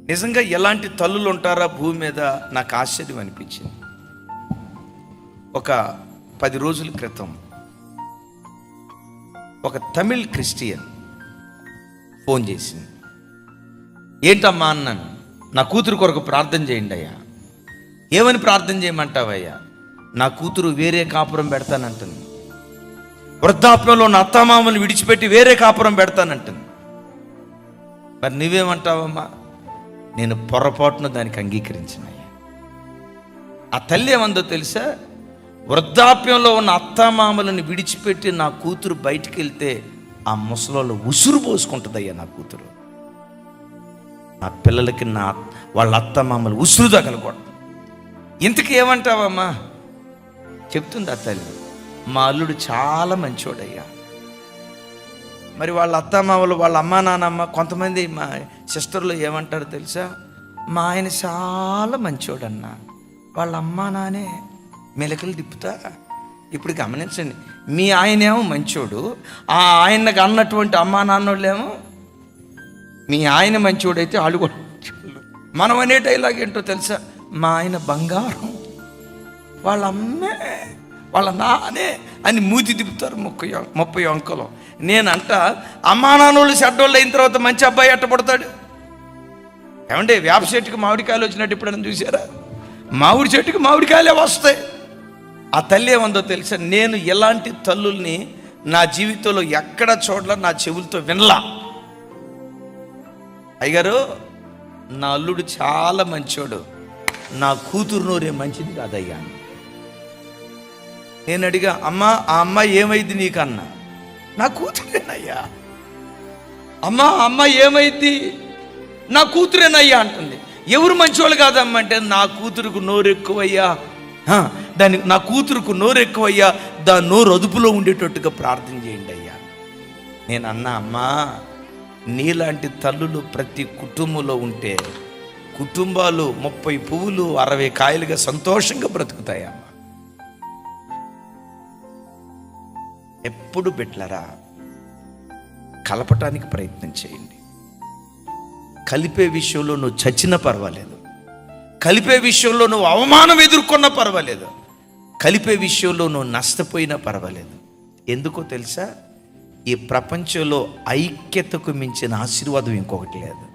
నిజంగా ఎలాంటి తల్లులు ఉంటారా భూమి మీద నాకు ఆశ్చర్యం అనిపించింది. ఒక 10 రోజుల క్రితం ఒక తమిళ్ క్రిస్టియన్ ఫోన్ చేసింది. ఏంటమ్మా అన్నాను. నా కూతురు కొరకు ప్రార్థన చేయండి అయ్యా. ఏమని ప్రార్థన చేయమంటావయ్యా? నా కూతురు వేరే కాపురం పెడతానంటుంది. వృద్ధాప్యంలో నా అత్తమామని విడిచిపెట్టి వేరే కాపురం పెడతానంటుంది. మరి నువ్వేమంటావమ్మా? నేను పొరపాటున దానికి అంగీకరించినయ్యా. ఆ తల్లి ఏమందో తెలుసా? వృద్ధాప్యంలో ఉన్న అత్తమామలను విడిచిపెట్టి నా కూతురు బయటికి వెళ్తే ఆ ముసలోళ్ళు ఉసురు పోసుకుంటుందయ్యా నా కూతురు. నా పిల్లలకి వాళ్ళ అత్తమామలు ఉసురు తగలకూడదు. ఇంతకీ ఏమంటావమ్మా? చెప్తుంది ఆ తల్లి, మా అల్లుడు చాలా మంచోడయ్యా. మరి వాళ్ళ అత్తమామలు, వాళ్ళ అమ్మా నాన్నమ్మ, కొంతమంది మా సిస్టర్లు ఏమంటారు తెలుసా? మా ఆయన చాలా మంచోడన్నా, వాళ్ళ అమ్మా నానే మెలకలు తిప్పుతా. ఇప్పుడు గమనించండి, మీ ఆయనేమో మంచోడు, ఆ ఆయనకు అన్నటువంటి అమ్మా నాన్నోళ్ళేమో మీ ఆయన మంచోడైతే వాళ్ళు కూడా మనం అనే డైలాగ్ ఏంటో తెలుసా? మా ఆయన బంగారం, వాళ్ళ అమ్మే వాళ్ళ నానే అని మూతి తిప్పుతారు 30 అంకలు. నేనంట అమ్మా నాన్నోళ్ళు చెడ్డోళ్ళు అయిన తర్వాత మంచి అబ్బాయి ఎట్టపడతాడు? ఏమంటే వేప చెట్టుకి మామిడికాయలు వచ్చినట్టు ఎప్పుడైనా చూసారా? మామిడి చెట్టుకి మామిడికాయలే వస్తాయి. ఆ తల్లి ఏమందో తెలుసా? నేను ఎలాంటి తల్లుల్ని నా జీవితంలో ఎక్కడ చూడలా, నా చెవులతో వినలా. అయ్యగారు, నా అల్లుడు చాలా మంచోడు, నా కూతురు నోరే మంచిది కాదయ్యా. నేను అడిగా, అమ్మా ఆ అమ్మాయి ఏమైంది నీకన్నా? నా కూతురేనయ్యా. అమ్మా ఆ అమ్మాయి ఏమైంది? నా కూతురేనయ్యా అంటుంది. ఎవరు మంచోళ్ళు కాదమ్మా అంటే, నా కూతురుకు నోరు ఎక్కువయ్యా, దానికి నా కూతురుకు నోరు ఎక్కువయ్యా, దాని నోరు అదుపులో ఉండేటట్టుగా ప్రార్థన చేయండి అయ్యా. నేను అన్నా, అమ్మా నీలాంటి తల్లులు ప్రతి కుటుంబంలో ఉంటే కుటుంబాలు 30 పువ్వులు 60 కాయలుగా సంతోషంగా బ్రతుకుతాయమ్మా. ఎప్పుడు బిడ్డలారా కలపటానికి ప్రయత్నం చేయండి. కలిపే విషయంలో నువ్వు చచ్చినా పర్వాలేదు, కలిపే విషయంలో నువ్వు అవమానం ఎదుర్కొన్నా పర్వాలేదు, కలిపే విషయంలో నువ్వు నష్టపోయినా పర్వాలేదు. ఎందుకో తెలుసా? ఈ ప్రపంచంలో ఐక్యతకు మించిన ఆశీర్వాదం ఇంకొకటి లేదు.